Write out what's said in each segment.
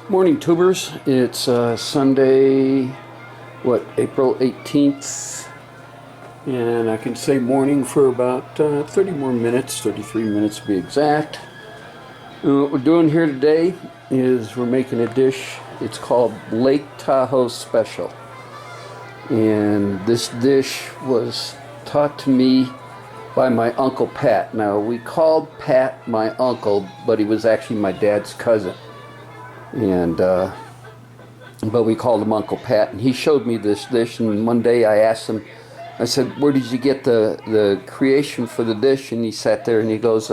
Morning, tubers. It's Sunday, April 18th, and I can say morning for about 30 more minutes, 33 minutes to be exact. And what we're doing here today is we're making a dish. It's called Lake Tahoe Special, and this dish was taught to me by my Uncle Pat. Now, we called Pat my uncle, but he was actually my dad's cousin. And but we called him Uncle Pat, and he showed me this dish. And one day I asked him, I said, "Where did you get the creation for the dish?" And he sat there and he goes,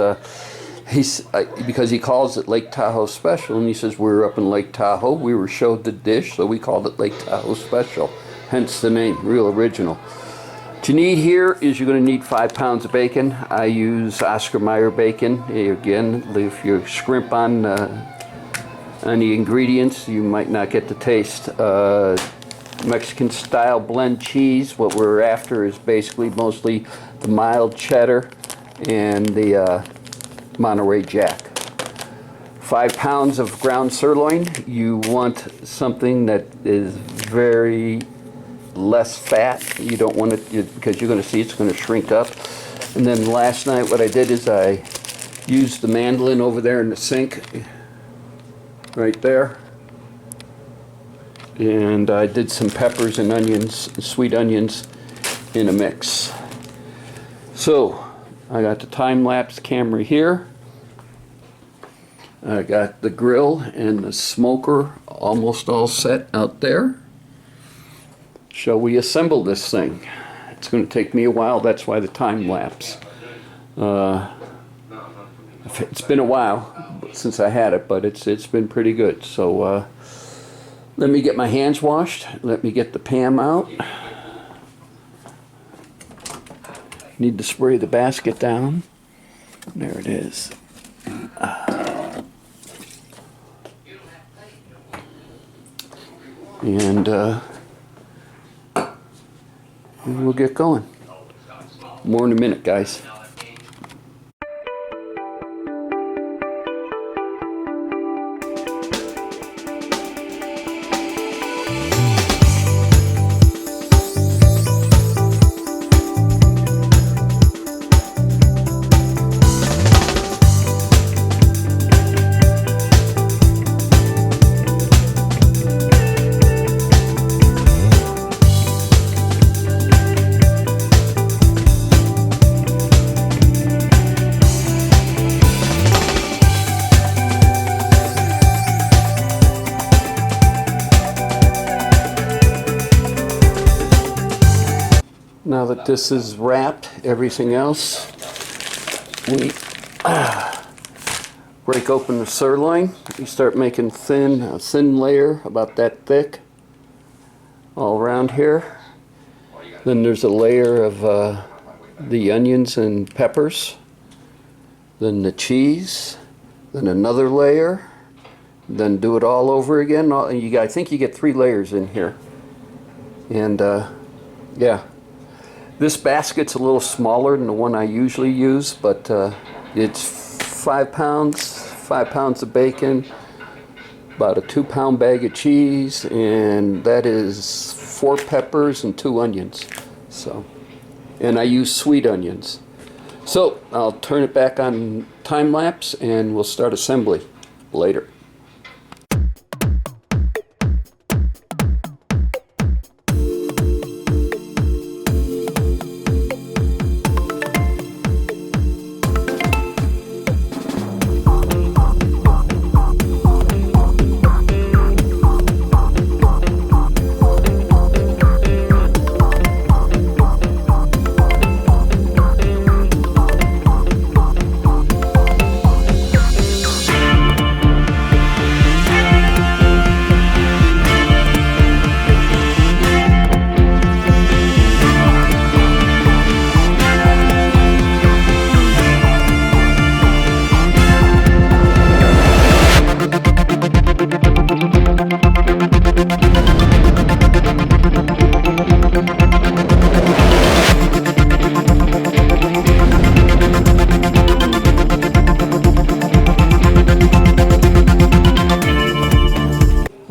because he calls it Lake Tahoe Special, and he says, "We were up in Lake Tahoe, we were showed the dish, so we called it Lake Tahoe Special." Hence the name, real original. What you need here is you're going to need 5 pounds of bacon. I use Oscar Mayer bacon. Again, if you scrimp on the ingredients, you might not get the taste. Mexican style blend cheese. What we're after is basically mostly the mild cheddar and the Monterey Jack. 5 pounds of ground sirloin. You want something that is very less fat. You don't want it, because you're going to see it's going to shrink up. And then last night what I did is I used the mandolin over there in the sink right there, and I did some peppers and onions, sweet onions, in a mix. So I got the time-lapse camera here. I got the grill and the smoker almost all set out there. Shall we assemble this thing? It's going to take me a while, that's why the time-lapse. It's been a while since I had it, but it's been pretty good. So let me get my hands washed. Let me get the Pam out. Need to spray the basket down. There it is. And we'll get going. More in a minute, guys. Now that this is wrapped, everything else, we break open the sirloin. We start making a thin layer about that thick all around here. Then there's a layer of the onions and peppers. Then the cheese. Then another layer. Then do it all over again. I think you get 3 layers in here. And yeah. This basket's a little smaller than the one I usually use, but it's 5 pounds of bacon, about a 2-pound bag of cheese, and that is 4 peppers and 2 onions. So, and I use sweet onions. So I'll turn it back on time lapse and we'll start assembly later.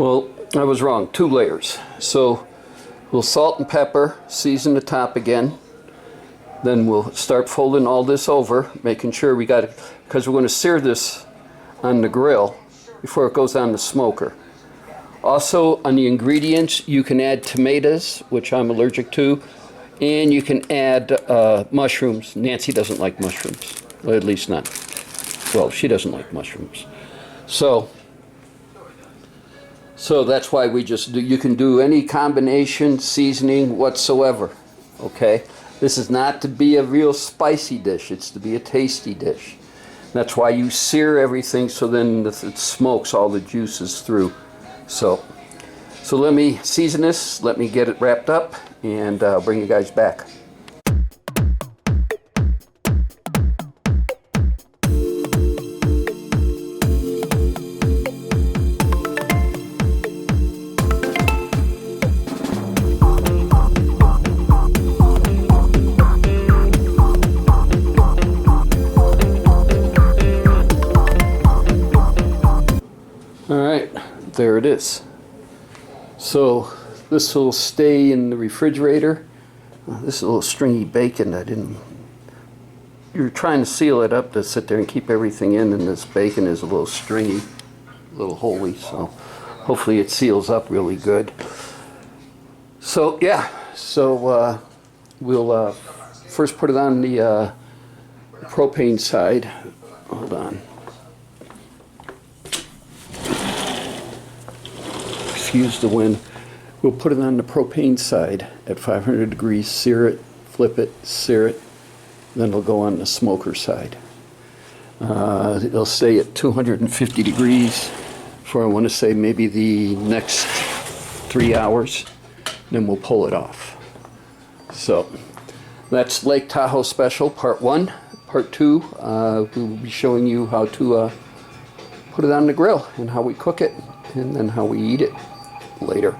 Well, I was wrong. 2 layers. So we'll salt and pepper, season the top again. Then we'll start folding all this over, making sure we got it, because we're going to sear this on the grill before it goes on the smoker. Also, on the ingredients, you can add tomatoes, which I'm allergic to, and you can add mushrooms. Nancy doesn't like mushrooms, well, at least not. Well, she doesn't like mushrooms. So that's why we just do, you can do any combination seasoning whatsoever, okay? This is not to be a real spicy dish, it's to be a tasty dish. That's why you sear everything so then it smokes all the juices through. So let me season this, let me get it wrapped up, and bring you guys back. All right, there it is. So this will stay in the refrigerator. This is a little stringy bacon. You're trying to seal it up to sit there and keep everything in, and this bacon is a little stringy, a little holy, so hopefully it seals up really good. So yeah, we'll first put it on the propane side. Hold on. Excuse the wind. We'll put it on the propane side at 500 degrees, sear it, flip it, sear it, then it'll go on the smoker side. It'll stay at 250 degrees for, I want to say, maybe the next 3 hours, then we'll pull it off. So that's Lake Tahoe Special Part 1. Part 2, we will be showing you how to put it on the grill and how we cook it and then how we eat it later.